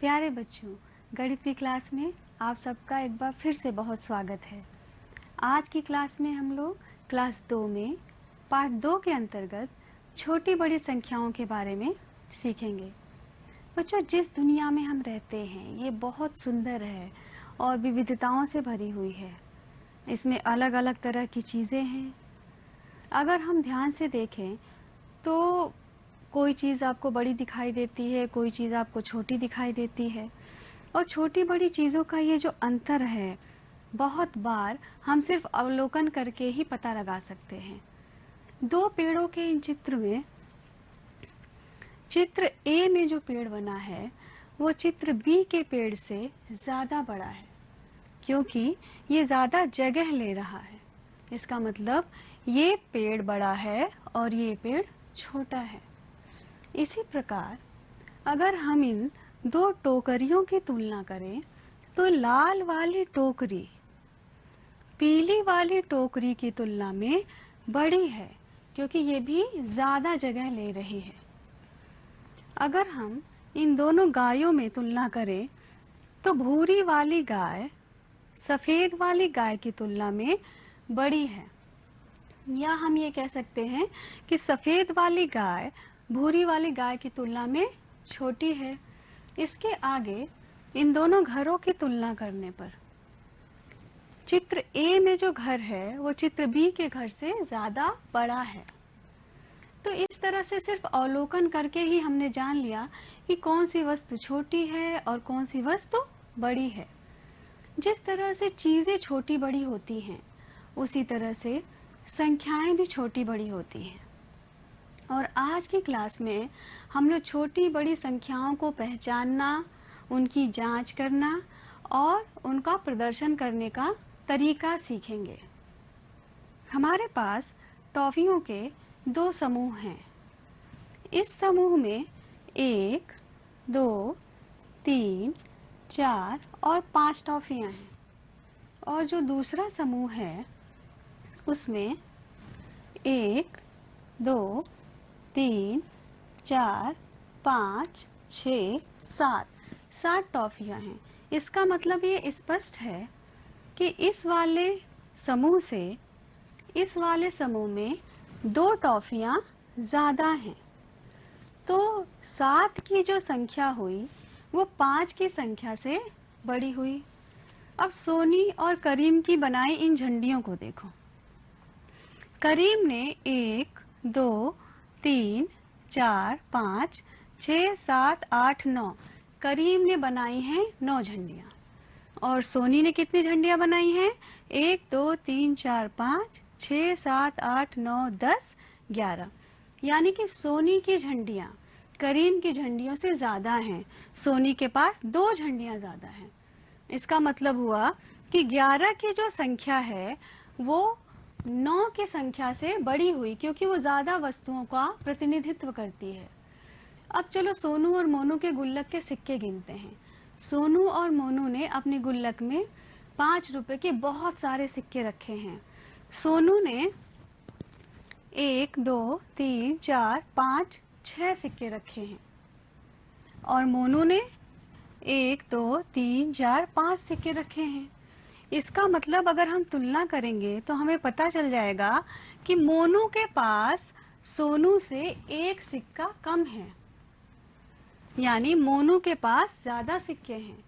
प्यारे बच्चों, गणित की क्लास में आप सबका एक बार फिर से बहुत स्वागत है। आज की क्लास में हम लोग क्लास 2 में पार्ट 2 के अंतर्गत छोटी बड़ी संख्याओं के बारे में सीखेंगे। बच्चों, जिस दुनिया में हम रहते हैं ये बहुत सुंदर है और विविधताओं से भरी हुई है। इसमें अलग अलग तरह की चीज़ें हैं। अगर हम ध्यान से देखें तो कोई चीज़ आपको बड़ी दिखाई देती है, कोई चीज़ आपको छोटी दिखाई देती है। और छोटी बड़ी चीज़ों का ये जो अंतर है, बहुत बार हम सिर्फ अवलोकन करके ही पता लगा सकते हैं। दो पेड़ों के इन चित्र में, चित्र ए में जो पेड़ बना है वो चित्र बी के पेड़ से ज़्यादा बड़ा है, क्योंकि ये ज़्यादा जगह ले रहा है। इसका मतलब ये पेड़ बड़ा है और ये पेड़ छोटा है। इसी प्रकार अगर हम इन दो टोकरियों की तुलना करें तो लाल वाली टोकरी पीली वाली टोकरी की तुलना में बड़ी है, क्योंकि ये भी ज़्यादा जगह ले रही है। अगर हम इन दोनों गायों में तुलना करें तो भूरी वाली गाय सफ़ेद वाली गाय की तुलना में बड़ी है, या हम ये कह सकते हैं कि सफ़ेद वाली गाय भूरी वाली गाय की तुलना में छोटी है। इसके आगे इन दोनों घरों की तुलना करने पर चित्र ए में जो घर है वो चित्र बी के घर से ज़्यादा बड़ा है। तो इस तरह से सिर्फ अवलोकन करके ही हमने जान लिया कि कौन सी वस्तु छोटी है और कौन सी वस्तु बड़ी है। जिस तरह से चीज़ें छोटी बड़ी होती हैं, उसी तरह से संख्याएं भी छोटी बड़ी होती हैं। और आज की क्लास में हम लोग छोटी बड़ी संख्याओं को पहचानना, उनकी जांच करना और उनका प्रदर्शन करने का तरीका सीखेंगे। हमारे पास टॉफियों के दो समूह हैं। इस समूह में 1, 2, 3, 4 और 5 टॉफियां हैं, और जो दूसरा समूह है उसमें 1, 2, 3, 4, 5, 6, 7 टॉफियां हैं। इसका मतलब ये स्पष्ट है कि इस वाले समूह से इस वाले समूह में 2 टॉफियां ज़्यादा हैं। तो 7 की जो संख्या हुई वो 5 की संख्या से बड़ी हुई। अब सोनी और करीम की बनाई इन झंडियों को देखो। करीम ने 1, 2, 3, 4, 5, 6, 7, 8, 9 करीम ने बनाई हैं 9 झंडियाँ। और सोनी ने कितनी झंडियाँ बनाई हैं? 1, 2, 3, 4, 5, 6, 7, 8, 9, 10, 11। यानी कि सोनी की झंडियाँ करीम की झंडियों से ज़्यादा हैं। सोनी के पास 2 झंडियाँ ज़्यादा हैं। इसका मतलब हुआ कि 11 की जो संख्या है वो 9 की संख्या से बड़ी हुई, क्योंकि वो ज़्यादा वस्तुओं का प्रतिनिधित्व करती है। अब चलो सोनू और मोनू के गुल्लक के सिक्के गिनते हैं। सोनू और मोनू ने अपने गुल्लक में 5 रुपए के बहुत सारे सिक्के रखे हैं। सोनू ने 1, 2, 3, 4, 5, 6 सिक्के रखे हैं, और मोनू ने 1, 2, 3, 4, 5 सिक्के रखे हैं। इसका मतलब अगर हम तुलना करेंगे तो हमें पता चल जाएगा कि मोनू के पास सोनू से 1 सिक्का कम है, यानी मोनू के पास ज़्यादा सिक्के हैं।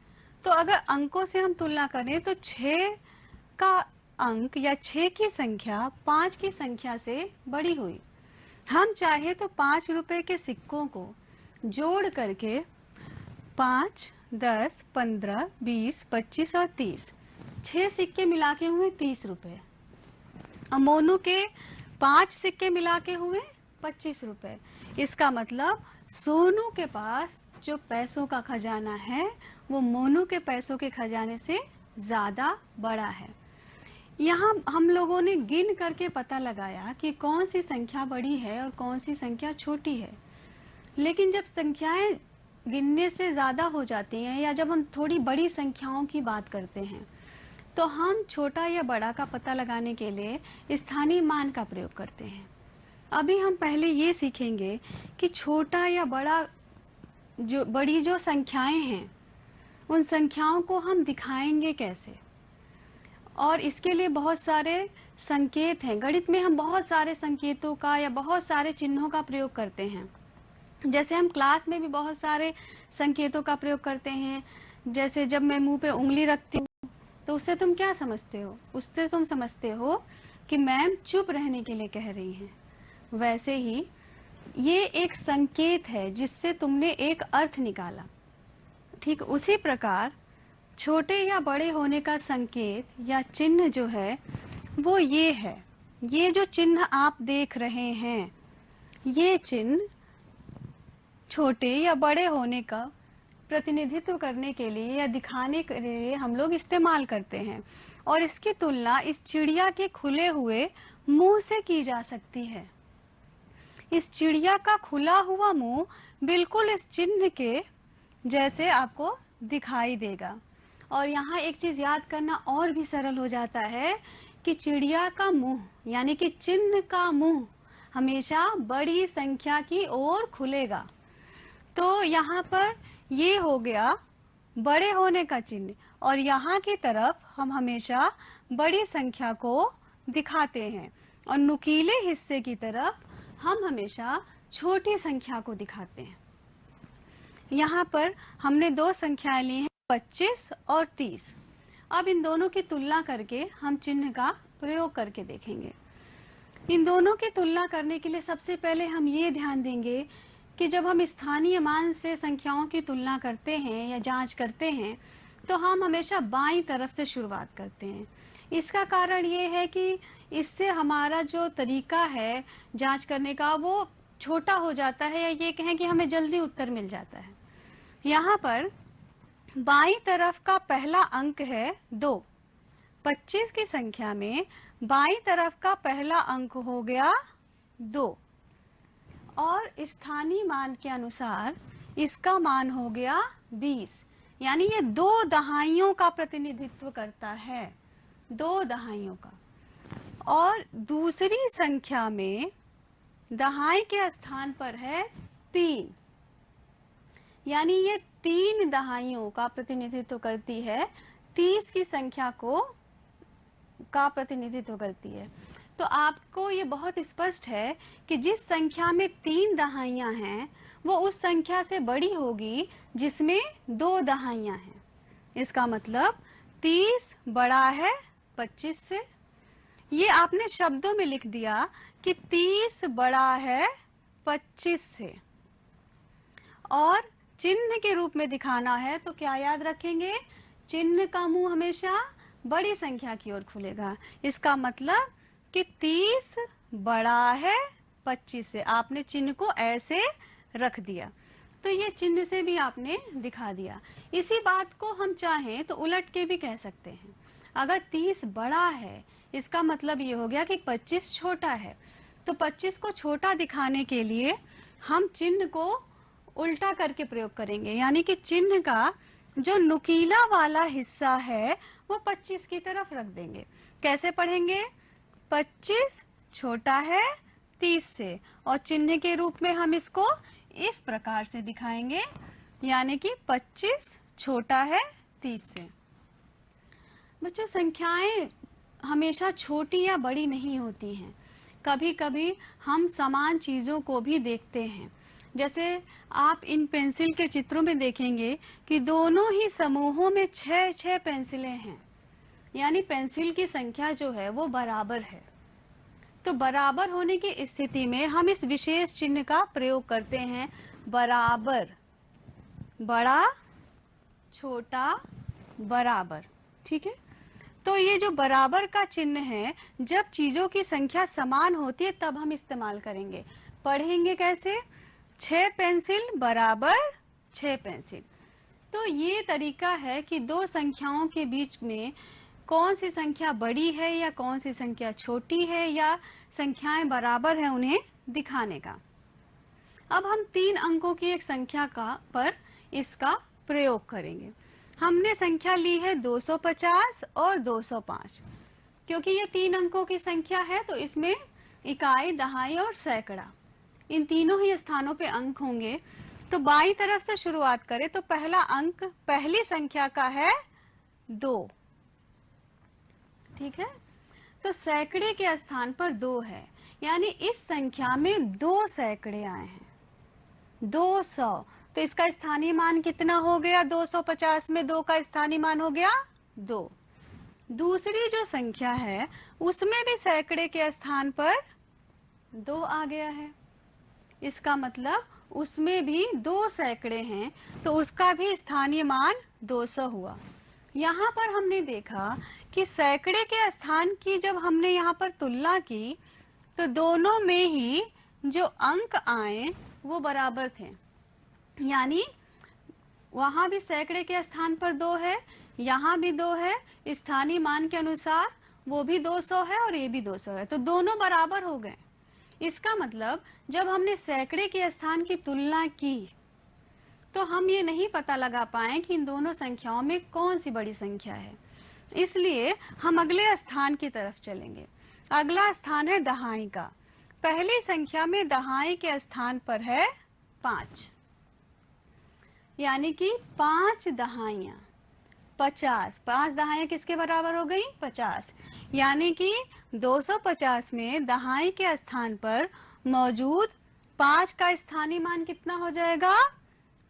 तो अगर अंकों से हम तुलना करें तो 6 का अंक या 6 की संख्या 5 की संख्या से बड़ी हुई। हम चाहे तो 5 रुपए के सिक्कों को जोड़ करके 5, 10, 15, 20, 25 और 30 6 सिक्के मिला के हुए 30 रुपए। और मोनू के 5 सिक्के मिला के हुए 25 रुपए। इसका मतलब सोनू के पास जो पैसों का खजाना है वो मोनू के पैसों के खजाने से ज़्यादा बड़ा है। यहाँ हम लोगों ने गिन करके पता लगाया कि कौन सी संख्या बड़ी है और कौन सी संख्या छोटी है। लेकिन जब संख्याएं गिनने से ज़्यादा हो जाती हैं, या जब हम थोड़ी बड़ी संख्याओं की बात करते हैं, तो हम छोटा या बड़ा का पता लगाने के लिए स्थानीय मान का प्रयोग करते हैं। अभी हम पहले ये सीखेंगे कि छोटा या बड़ा बड़ी जो संख्याएं हैं उन संख्याओं को हम दिखाएंगे कैसे। और इसके लिए बहुत सारे संकेत हैं। गणित में हम बहुत सारे संकेतों का या बहुत सारे चिन्हों का प्रयोग करते हैं। जैसे हम क्लास में भी बहुत सारे संकेतों का प्रयोग करते हैं। जैसे जब मैं मुंह पे उंगली रखती हूँ तो उससे तुम क्या समझते हो? उससे तुम समझते हो कि मैम चुप रहने के लिए कह रही हैं। वैसे ही ये एक संकेत है जिससे तुमने एक अर्थ निकाला। ठीक उसी प्रकार छोटे या बड़े होने का संकेत या चिन्ह जो है वो ये है। ये जो चिन्ह आप देख रहे हैं, ये चिन्ह छोटे या बड़े होने का प्रतिनिधित्व करने के लिए या दिखाने के लिए हम लोग इस्तेमाल करते हैं। और इसकी तुलना इस चिड़िया के खुले हुए मुंह से की जा सकती है। इस चिड़िया का खुला हुआ मुंह बिल्कुल इस चिन्ह के जैसे आपको दिखाई देगा। और यहाँ एक चीज याद करना और भी सरल हो जाता है कि चिड़िया का मुंह यानी कि चिन्ह का मुंह हमेशा बड़ी संख्या की ओर खुलेगा। तो यहाँ पर ये हो गया बड़े होने का चिन्ह, और यहाँ की तरफ हम हमेशा बड़ी संख्या को दिखाते हैं और नुकीले हिस्से की तरफ हम हमेशा छोटी संख्या को दिखाते हैं। यहाँ पर हमने दो संख्याएं ली हैं, 25 और 30। अब इन दोनों की तुलना करके हम चिन्ह का प्रयोग करके देखेंगे। इन दोनों की तुलना करने के लिए सबसे पहले हम ये ध्यान देंगे कि जब हम स्थानीय मान से संख्याओं की तुलना करते हैं या जांच करते हैं तो हम हमेशा बाईं तरफ से शुरुआत करते हैं। इसका कारण ये है कि इससे हमारा जो तरीका है जांच करने का वो छोटा हो जाता है, या ये कहें कि हमें जल्दी उत्तर मिल जाता है। यहाँ पर बाईं तरफ का पहला अंक है 2। 25 की संख्या में बाईं तरफ का पहला अंक हो गया 2, और स्थानीय मान के अनुसार इसका मान हो गया 20। यानी ये 2 दहाइयों का प्रतिनिधित्व करता है, 2 दहाइयों का। और दूसरी संख्या में दहाई के स्थान पर है 3, यानी ये 3 दहाइयों का प्रतिनिधित्व करती है, 30 की संख्या को का प्रतिनिधित्व करती है। तो आपको ये बहुत स्पष्ट है कि जिस संख्या में 3 दहाइयां हैं वो उस संख्या से बड़ी होगी जिसमें 2 दहाइयां हैं। इसका मतलब 30 बड़ा है 25 से। ये आपने शब्दों में लिख दिया कि 30 बड़ा है 25 से, और चिन्ह के रूप में दिखाना है तो क्या याद रखेंगे? चिन्ह का मुंह हमेशा बड़ी संख्या की ओर खुलेगा। इसका मतलब कि 30 बड़ा है 25 से। आपने चिन्ह को ऐसे रख दिया, तो ये चिन्ह से भी आपने दिखा दिया। इसी बात को हम चाहें तो उलट के भी कह सकते हैं। अगर 30 बड़ा है इसका मतलब ये हो गया कि 25 छोटा है। तो 25 को छोटा दिखाने के लिए हम चिन्ह को उल्टा करके प्रयोग करेंगे, यानी कि चिन्ह का जो नुकीला वाला हिस्सा है वो 25 की तरफ रख देंगे। कैसे पढ़ेंगे? 25 छोटा है 30 से, और चिन्ह के रूप में हम इसको इस प्रकार से दिखाएंगे, यानी कि 25 छोटा है 30 से। बच्चों, संख्याएं हमेशा छोटी या बड़ी नहीं होती हैं। कभी कभी हम समान चीजों को भी देखते हैं। जैसे आप इन पेंसिल के चित्रों में देखेंगे कि दोनों ही समूहों में 6-6 पेंसिलें हैं, यानी पेंसिल की संख्या जो है वो बराबर है। तो बराबर होने की स्थिति में हम इस विशेष चिन्ह का प्रयोग करते हैं, बराबर, बड़ा छोटा बराबर। ठीक है, तो ये जो बराबर का चिन्ह है जब चीजों की संख्या समान होती है तब हम इस्तेमाल करेंगे। पढ़ेंगे कैसे? 6 पेंसिल बराबर 6 पेंसिल। तो ये तरीका है कि दो संख्याओं के बीच में कौन सी संख्या बड़ी है या कौन सी संख्या छोटी है या संख्याएं बराबर है उन्हें दिखाने का। अब हम 3 अंकों की एक संख्या पर इसका प्रयोग करेंगे। हमने संख्या ली है 250 और 205। क्योंकि ये 3 अंकों की संख्या है तो इसमें इकाई, दहाई और सैकड़ा, इन तीनों ही स्थानों पे अंक होंगे। तो बाईं तरफ से शुरुआत करें तो पहला अंक पहली संख्या का है 2, ठीक है। तो सैकड़े के स्थान पर 2 है, यानी इस संख्या में 2 सैकड़े आए हैं, 200। तो इसका स्थानीय मान कितना हो गया? 250 में 2 का स्थानीय मान हो गया 2। दूसरी जो संख्या है उसमें भी सैकड़े के स्थान पर 2 आ गया है, इसका मतलब उसमें भी 2 सैकड़े हैं, तो उसका भी स्थानीय मान 200 हुआ। यहाँ पर हमने देखा कि सैकड़े के स्थान की जब हमने यहाँ पर तुलना की तो दोनों में ही जो अंक आए वो बराबर थे, यानी वहां भी सैकड़े के स्थान पर 2 है, यहाँ भी 2 है, स्थानीय मान के अनुसार वो भी 200 है और ये भी 200 है, तो दोनों बराबर हो गए। इसका मतलब जब हमने सैकड़े के स्थान की तुलना की तो हम ये नहीं पता लगा पाए कि इन दोनों संख्याओं में कौन सी बड़ी संख्या है, इसलिए हम अगले स्थान की तरफ चलेंगे। अगला स्थान है दहाई का। पहली संख्या में दहाई के स्थान पर है 5, यानी कि 5 दहाइयां 50। 5 दहाइयां किसके बराबर हो गई? 50, यानी कि 250 में दहाई के स्थान पर मौजूद 5 का स्थानीय मान कितना हो जाएगा?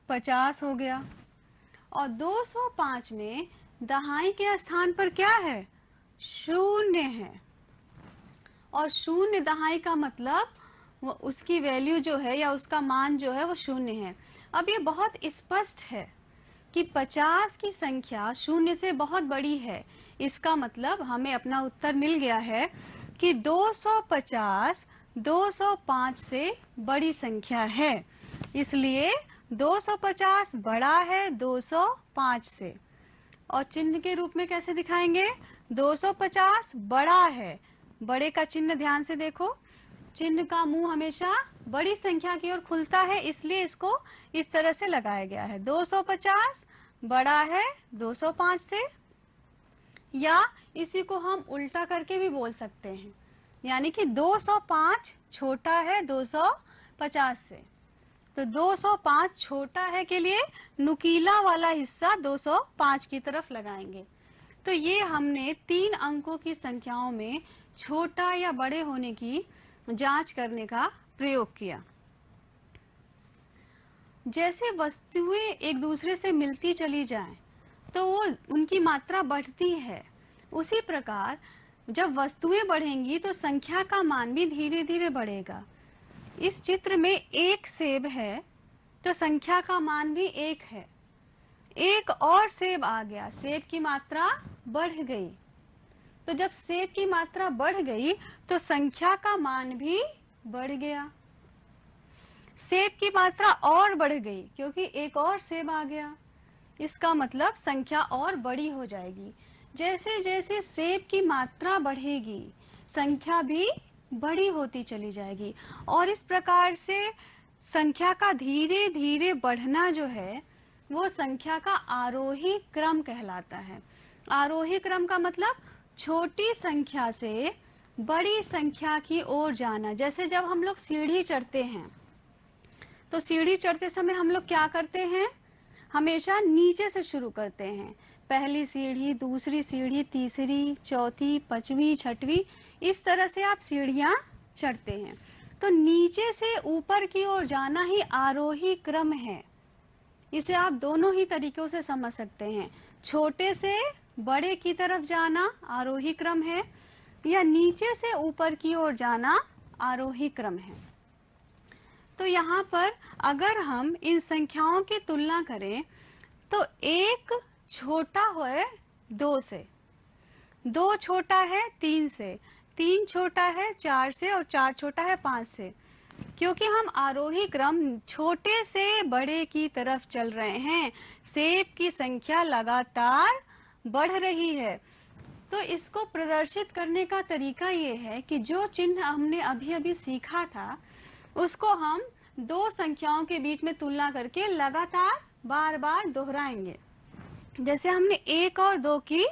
50 हो गया। और 205 में दहाई के स्थान पर क्या है? 0 है, और 0 दहाई का मतलब वो उसकी वैल्यू जो है या उसका मान जो है वो 0 है। अब ये बहुत स्पष्ट है कि 50 की संख्या 0 से बहुत बड़ी है, इसका मतलब हमें अपना उत्तर मिल गया है कि 250 205 से बड़ी संख्या है, इसलिए 250 बड़ा है 205 से। और चिन्ह के रूप में कैसे दिखाएंगे? 250 बड़ा है, बड़े का चिन्ह ध्यान से देखो, चिन्ह का मुंह हमेशा बड़ी संख्या की ओर खुलता है, इसलिए इसको इस तरह से लगाया गया है। 250 बड़ा है 205 से, या इसी को हम उल्टा करके भी बोल सकते हैं, यानी कि 205 छोटा है 250 से। तो 205 छोटा है के लिए नुकीला वाला हिस्सा 205 की तरफ लगाएंगे। तो ये हमने 3 अंकों की संख्याओं में छोटा या बड़े होने की जांच करने का प्रयोग किया। जैसे वस्तुएं एक दूसरे से मिलती चली जाएं, तो वो उनकी मात्रा बढ़ती है, उसी प्रकार जब वस्तुएं बढ़ेंगी तो संख्या का मान भी धीरे धीरे बढ़ेगा। इस चित्र में 1 सेब है तो संख्या का मान भी 1 है। एक और सेब आ गया, सेब की मात्रा बढ़ गई, तो जब सेब की मात्रा बढ़ गई तो संख्या का मान भी बढ़ गया। सेब की मात्रा और बढ़ गई क्योंकि एक और सेब आ गया, इसका मतलब संख्या और बड़ी हो जाएगी। जैसे जैसे सेब की मात्रा बढ़ेगी संख्या भी बड़ी होती चली जाएगी, और इस प्रकार से संख्या का धीरे धीरे बढ़ना जो है वो संख्या का आरोही क्रम कहलाता है। आरोही क्रम का मतलब छोटी संख्या से बड़ी संख्या की ओर जाना। जैसे जब हम लोग सीढ़ी चढ़ते हैं तो सीढ़ी चढ़ते समय हम लोग क्या करते हैं? हमेशा नीचे से शुरू करते हैं, पहली सीढ़ी, दूसरी सीढ़ी, तीसरी, चौथी, पांचवी, छठवीं, इस तरह से आप सीढ़ियां चढ़ते हैं। तो नीचे से ऊपर की ओर जाना ही आरोही क्रम है। इसे आप दोनों ही तरीकों से समझ सकते हैं। छोटे से बड़े की तरफ जाना आरोही क्रम है, या नीचे से ऊपर की ओर जाना आरोही क्रम है। तो यहाँ पर अगर हम इन संख्याओं की तुलना करें तो 1 छोटा है 2 से, 2 छोटा है 3 से, 3 छोटा है 4 से, और 4 छोटा है 5 से। क्योंकि हम आरोही क्रम छोटे से बड़े की तरफ चल रहे हैं, सेब की संख्या लगातार बढ़ रही है। तो इसको प्रदर्शित करने का तरीका ये है कि जो चिन्ह हमने अभी अभी सीखा था उसको हम 2 संख्याओं के बीच में तुलना करके लगातार बार बार दोहराएंगे। जैसे हमने 1 और 2 की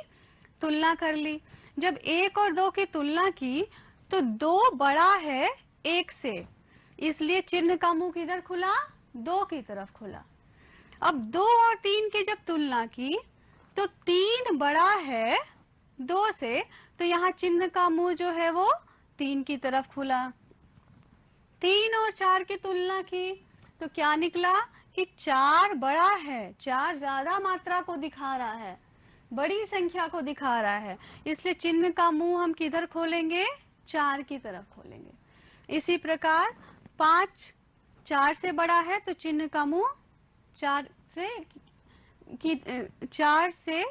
तुलना कर ली, जब 1 और 2 की तुलना की तो 2 बड़ा है 1 से, इसलिए चिन्ह का मुंह किधर खुला? 2 की तरफ खुला। अब 2 और 3 की जब तुलना की तो 3 बड़ा है 2 से, तो यहाँ चिन्ह का मुंह जो है वो 3 की तरफ खुला। 3 और 4 की तुलना की तो क्या निकला कि 4 बड़ा है, 4 ज्यादा मात्रा को दिखा रहा है, बड़ी संख्या को दिखा रहा है, इसलिए चिन्ह का मुंह हम किधर खोलेंगे? 4 की तरफ खोलेंगे। इसी प्रकार 5 4 से बड़ा है तो चिन्ह का मुंह 4 से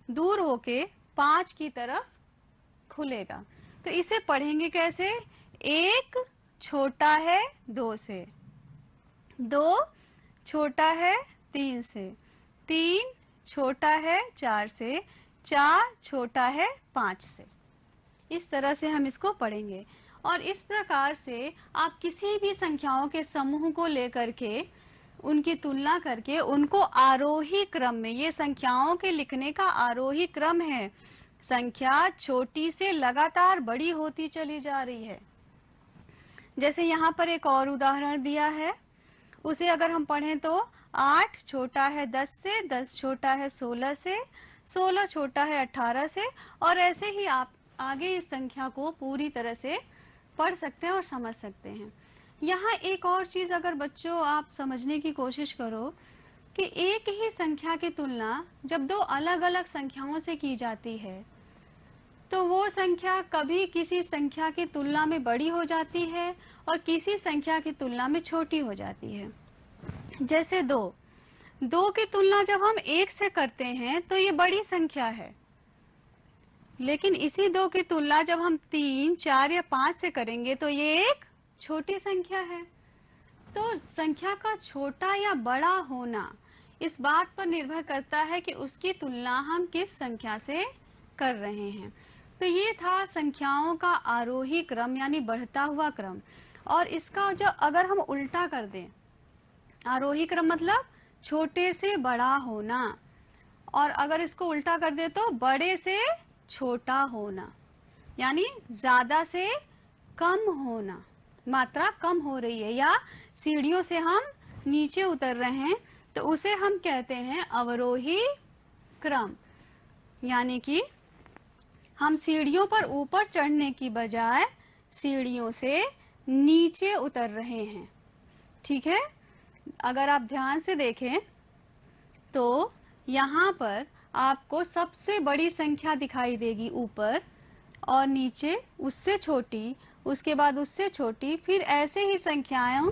दूर होके 5 की तरफ खुलेगा। तो इसे पढ़ेंगे कैसे? 1 छोटा है 2 से, 2 छोटा है 3 से, 3 छोटा है 4 से, 4 छोटा है 5 से। इस तरह से हम इसको पढ़ेंगे। और इस प्रकार से आप किसी भी संख्याओं के समूह को लेकर के उनकी तुलना करके उनको आरोही क्रम में, ये संख्याओं के लिखने का आरोही क्रम है, संख्या छोटी से लगातार बड़ी होती चली जा रही है। जैसे यहाँ पर एक और उदाहरण दिया है, उसे अगर हम पढ़ें तो 8 छोटा है 10 से, 10 छोटा है 16 से, 16 छोटा है 18 से, और ऐसे ही आप आगे इस संख्या को पूरी तरह से पढ़ सकते हैं और समझ सकते हैं। यहाँ एक और चीज अगर बच्चों आप समझने की कोशिश करो कि एक ही संख्या की तुलना जब 2 अलग अलग संख्याओं से की जाती है तो वो संख्या कभी किसी संख्या की तुलना में बड़ी हो जाती है और किसी संख्या की तुलना में छोटी हो जाती है। जैसे 2 की तुलना जब हम 1 से करते हैं तो ये बड़ी संख्या है, लेकिन इसी 2 की तुलना जब हम 3, 4 या 5 से करेंगे तो ये एक छोटी संख्या है। तो संख्या का छोटा या बड़ा होना इस बात पर निर्भर करता है कि उसकी तुलना हम किस संख्या से कर रहे हैं। तो ये था संख्याओं का आरोही क्रम यानी बढ़ता हुआ क्रम। और इसका जो अगर हम उल्टा कर दें, आरोही क्रम मतलब छोटे से बड़ा होना, और अगर इसको उल्टा कर दे तो बड़े से छोटा होना, यानी ज्यादा से कम होना, मात्रा कम हो रही है या सीढ़ियों से हम नीचे उतर रहे हैं तो उसे हम कहते हैं अवरोही क्रम। यानी कि हम सीढ़ियों पर ऊपर चढ़ने की बजाय सीढ़ियों से नीचे उतर रहे हैं। ठीक है, अगर आप ध्यान से देखें तो यहाँ पर आपको सबसे बड़ी संख्या दिखाई देगी ऊपर, और नीचे उससे छोटी, उसके बाद उससे छोटी, फिर ऐसे ही संख्याएं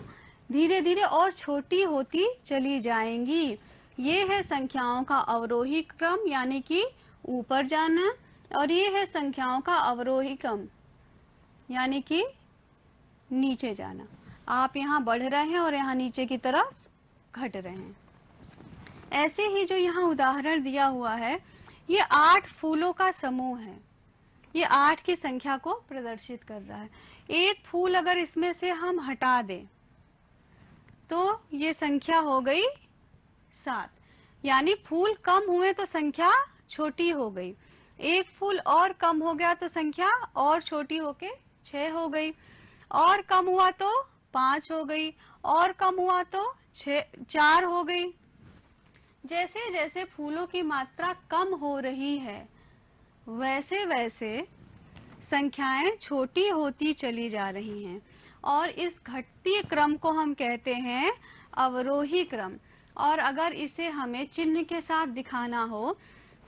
धीरे धीरे और छोटी होती चली जाएंगी। ये है संख्याओं का अवरोही क्रम यानी कि ऊपर जाना, और ये है संख्याओं का अवरोही क्रम यानी कि नीचे जाना। आप यहाँ बढ़ रहे हैं और यहाँ नीचे की तरफ घट रहे हैं। ऐसे ही जो यहाँ उदाहरण दिया हुआ है, ये 8 फूलों का समूह है, ये 8 की संख्या को प्रदर्शित कर रहा है। एक फूल अगर इसमें से हम हटा दें तो ये संख्या हो गई 7, यानी फूल कम हुए तो संख्या छोटी हो गई। एक फूल और कम हो गया तो संख्या और छोटी होके 6 हो गई, और कम हुआ तो 5 हो गई, और कम हुआ तो 4 हो गई। जैसे जैसे फूलों की मात्रा कम हो रही है वैसे वैसे संख्याएं छोटी होती चली जा रही हैं, और इस घटती क्रम को हम कहते हैं अवरोही क्रम। और अगर इसे हमें चिन्ह के साथ दिखाना हो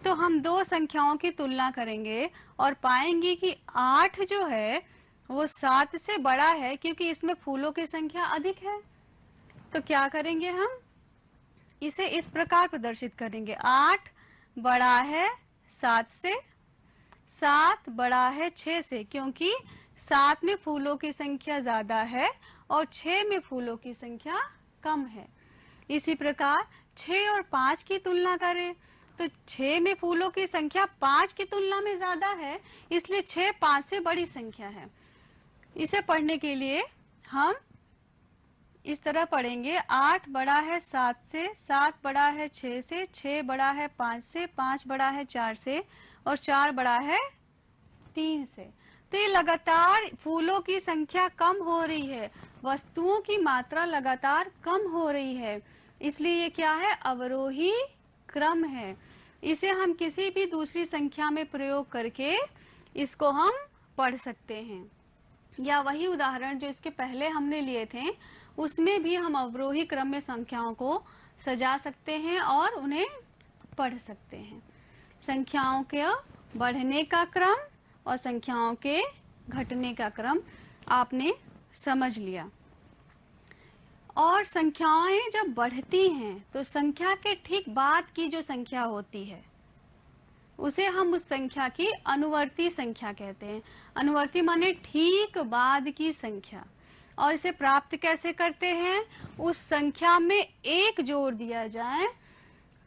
तो हम 2 संख्याओं की तुलना करेंगे और पाएंगे कि 8 जो है वो 7 से बड़ा है, क्योंकि इसमें फूलों की संख्या अधिक है। तो क्या करेंगे, हम इसे इस प्रकार प्रदर्शित करेंगे, 8 बड़ा है 7 से, 7 बड़ा है 6 से, क्योंकि 7 में फूलों की संख्या ज्यादा है और 6 में फूलों की संख्या कम है। इसी प्रकार 6 और 5 की तुलना करें तो 6 में फूलों की संख्या 5 की तुलना में ज्यादा है, इसलिए 6 5 से बड़ी संख्या है। इसे पढ़ने के लिए हम इस तरह पढ़ेंगे, 8 बड़ा है 7 से, 7 बड़ा है 6 से, 6 बड़ा है 5 से, 5 बड़ा है 4 से, और 4 बड़ा है 3 से। तो ये लगातार फूलों की संख्या कम हो रही है, वस्तुओं की मात्रा लगातार कम हो रही है, इसलिए ये क्या है, अवरोही क्रम है। इसे हम किसी भी दूसरी संख्या में प्रयोग करके इसको हम पढ़ सकते हैं, या वही उदाहरण जो इसके पहले हमने लिए थे उसमें भी हम अवरोही क्रम में संख्याओं को सजा सकते हैं और उन्हें पढ़ सकते हैं। संख्याओं के बढ़ने का क्रम और संख्याओं के घटने का क्रम आपने समझ लिया। और संख्याएं जब बढ़ती हैं तो संख्या के ठीक बाद की जो संख्या होती है उसे हम उस संख्या की अनुवर्ती संख्या कहते हैं। अनुवर्ती माने ठीक बाद की संख्या। और इसे प्राप्त कैसे करते हैं, उस संख्या में एक जोड़ दिया जाए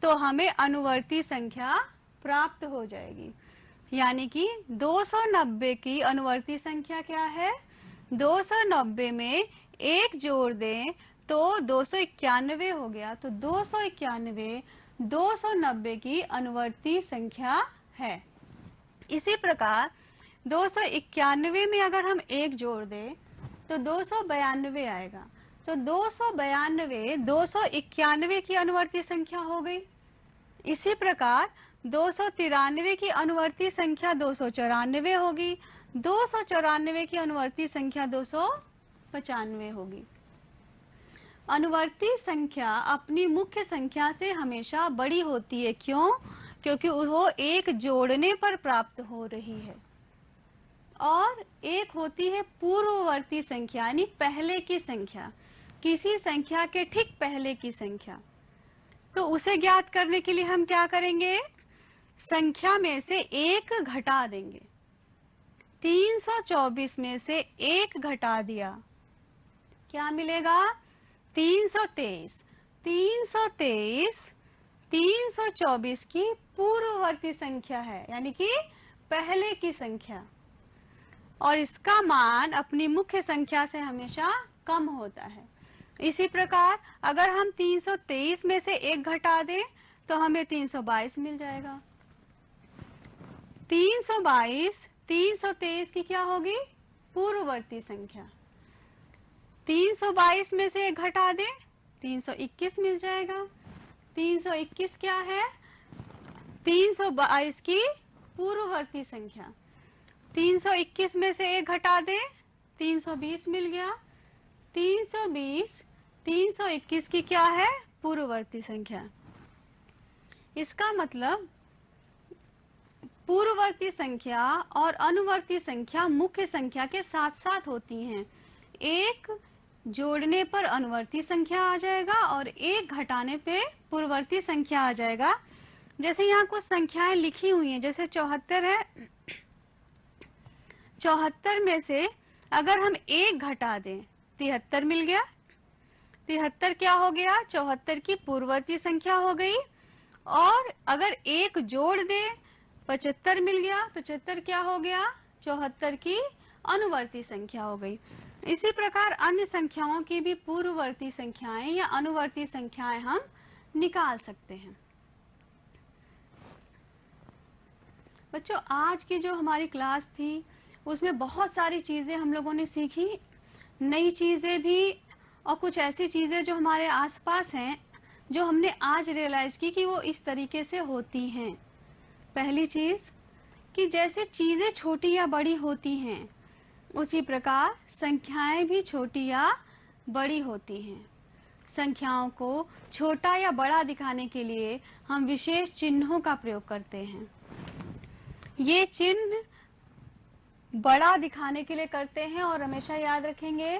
तो हमें अनुवर्ती संख्या प्राप्त हो जाएगी। यानी कि 290 की अनुवर्ती संख्या क्या है, 290 में एक जोड़ दें तो 291 हो गया। तो 291 290 की अनुवर्ती संख्या है। इसी प्रकार 291 में अगर हम एक जोड़ दें तो 292 आएगा। तो 292 291 की अनुवर्ती संख्या हो गई। इसी प्रकार 293 की अनुवर्ती संख्या 294 होगी। 294 की अनुवर्ती संख्या 295 होगी। अनुवर्ती संख्या अपनी मुख्य संख्या से हमेशा बड़ी होती है। क्यों? क्योंकि वो एक जोड़ने पर प्राप्त हो रही है। और एक होती है पूर्ववर्ती संख्या, यानी पहले की संख्या, किसी संख्या के ठीक पहले की संख्या। तो उसे ज्ञात करने के लिए हम क्या करेंगे, संख्या में से एक घटा देंगे। 324 में से एक घटा दिया, क्या मिलेगा, 323। 323 324 की पूर्ववर्ती संख्या है, यानी कि पहले की संख्या, और इसका मान अपनी मुख्य संख्या से हमेशा कम होता है। इसी प्रकार अगर हम 323 में से एक घटा दें तो हमें 322 मिल जाएगा। 322 323 की क्या होगी, पूर्ववर्ती संख्या। 322 में से एक घटा दें 321 मिल जाएगा। 321 क्या है, 322 की पूर्ववर्ती संख्या। 321 में से एक घटा दें 320 मिल गया। 320 321 की क्या है, पूर्ववर्ती संख्या। इसका मतलब पूर्ववर्ती संख्या और अनुवर्ती संख्या मुख्य संख्या के साथ साथ होती हैं। एक जोड़ने पर अनुवर्ती संख्या आ जाएगा और एक घटाने पे पूर्ववर्ती संख्या आ जाएगा। जैसे यहाँ कुछ संख्याएं लिखी हुई हैं, जैसे 74 है। 74 में से अगर हम एक घटा दें 73 मिल गया। 73 क्या हो गया, 74 की पूर्ववर्ती संख्या हो गई। और अगर एक जोड़ दें 75 मिल गया। 75 क्या हो गया, 74 की अनुवर्ती संख्या हो गई। इसी प्रकार अन्य संख्याओं की भी पूर्ववर्ती संख्याएं या अनुवर्ती संख्याएं हम निकाल सकते हैं। बच्चों, आज की जो हमारी क्लास थी उसमें बहुत सारी चीजें हम लोगों ने सीखी, नई चीजें भी, और कुछ ऐसी चीजें जो हमारे आसपास हैं जो हमने आज रियलाइज की कि वो इस तरीके से होती हैं। पहली चीज कि जैसे चीजें छोटी या बड़ी होती हैं उसी प्रकार संख्याएं भी छोटी या बड़ी होती हैं। संख्याओं को छोटा या बड़ा दिखाने के लिए हम विशेष चिन्हों का प्रयोग करते हैं। ये चिन्ह बड़ा दिखाने के लिए करते हैं और हमेशा याद रखेंगे,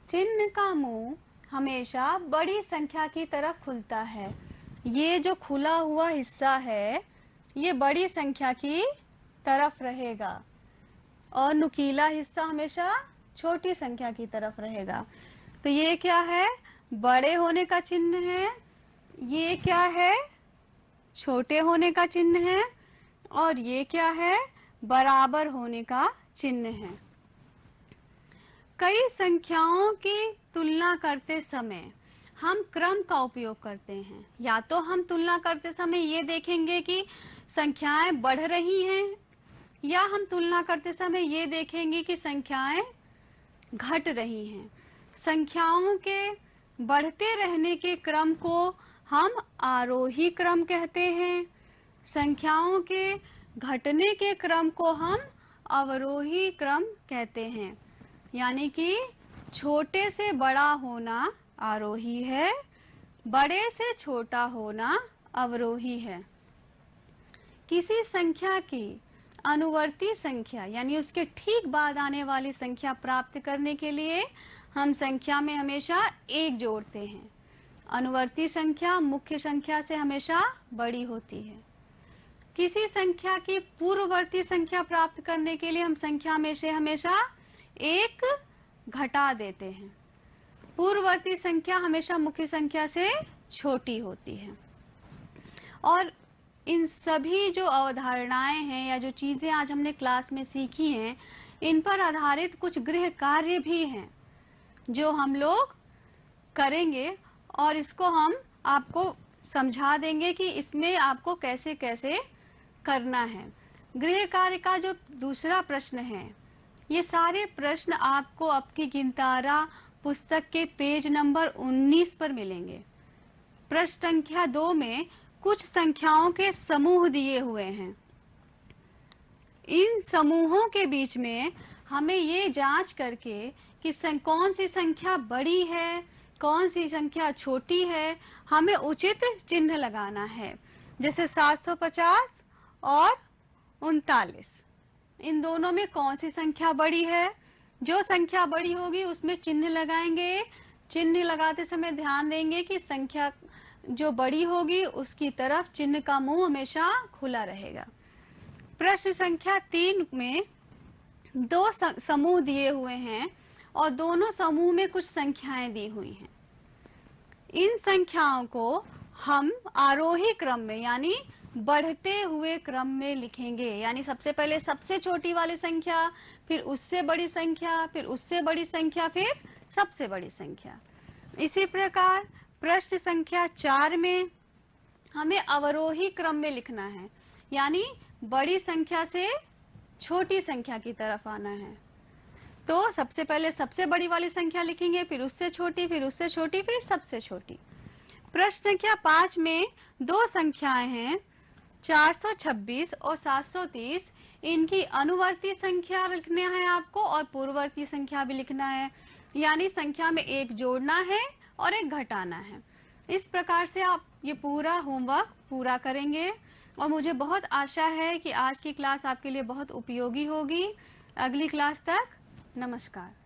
चिन्ह का मुंह हमेशा बड़ी संख्या की तरफ खुलता है। ये जो खुला हुआ हिस्सा है ये बड़ी संख्या की तरफ रहेगा और नुकीला हिस्सा हमेशा छोटी संख्या की तरफ रहेगा। तो ये क्या है, बड़े होने का चिन्ह है। ये क्या है, छोटे होने का चिन्ह है। और ये क्या है, बराबर होने का चिन्ह है। कई संख्याओं की तुलना करते समय हम क्रम का उपयोग करते हैं। या तो हम तुलना करते समय ये देखेंगे कि संख्याएं बढ़ रही हैं, या हम तुलना करते समय ये देखेंगे कि संख्याएं घट रही हैं। संख्याओं के बढ़ते रहने के क्रम को हम आरोही क्रम कहते हैं। संख्याओं के घटने के क्रम को हम अवरोही क्रम कहते हैं। यानी कि छोटे से बड़ा होना आरोही है, बड़े से छोटा होना अवरोही है। किसी संख्या की अनुवर्ती संख्या यानी उसके ठीक बाद आने वाली संख्या प्राप्त करने के लिए हम संख्या में हमेशा 1 जोड़ते हैं। अनुवर्ती संख्या मुख्य संख्या से हमेशा बड़ी होती है। किसी संख्या की पूर्ववर्ती संख्या प्राप्त करने के लिए हम संख्या में से हमेशा 1 घटा देते हैं। पूर्ववर्ती संख्या हमेशा मुख्य संख्या से छोटी होती है। और इन सभी जो अवधारणाएं हैं या जो चीजें आज हमने क्लास में सीखी हैं, इन पर आधारित कुछ गृह कार्य भी हैं जो हम लोग करेंगे और इसको हम आपको समझा देंगे कि इसमें आपको कैसे कैसे करना है। गृह कार्य का जो दूसरा प्रश्न है, ये सारे प्रश्न आपको आपकी गिनतारा पुस्तक के पेज नंबर 19 पर मिलेंगे। प्रश्न संख्या 2 में कुछ संख्याओं के समूह दिए हुए हैं। इन समूहों के बीच में हमें ये जांच करके कि कौन सी संख्या बड़ी है, कौन सी संख्या छोटी है, हमें उचित चिन्ह लगाना है। जैसे 750 और 39, इन दोनों में कौन सी संख्या बड़ी है? जो संख्या बड़ी होगी उसमें चिन्ह लगाएंगे। चिन्ह लगाते समय ध्यान देंगे कि संख्या जो बड़ी होगी उसकी तरफ चिन्ह का मुंह हमेशा खुला रहेगा। प्रश्न संख्या 3 में 2 समूह दिए हुए हैं और दोनों समूह में कुछ संख्याएं दी हुई हैं। इन संख्याओं को हम आरोही क्रम में यानी बढ़ते हुए क्रम में लिखेंगे। यानी सबसे पहले सबसे छोटी वाली संख्या, फिर उससे बड़ी संख्या, फिर उससे बड़ी संख्या, फिर सबसे बड़ी संख्या। इसी प्रकार प्रश्न संख्या 4 में हमें अवरोही क्रम में लिखना है, यानी बड़ी संख्या से छोटी संख्या की तरफ आना है। तो सबसे पहले सबसे बड़ी वाली संख्या लिखेंगे, फिर उससे छोटी, फिर उससे छोटी, फिर सबसे छोटी। प्रश्न संख्या 5 में 2 संख्याएं हैं, 426 और 730। इनकी अनुवर्ती संख्या लिखना है आपको और पूर्ववर्ती संख्या भी लिखना है। यानी संख्या में 1 जोड़ना है और 1 घटाना है। इस प्रकार से आप ये पूरा होमवर्क पूरा करेंगे और मुझे बहुत आशा है कि आज की क्लास आपके लिए बहुत उपयोगी होगी। अगली क्लास तक नमस्कार।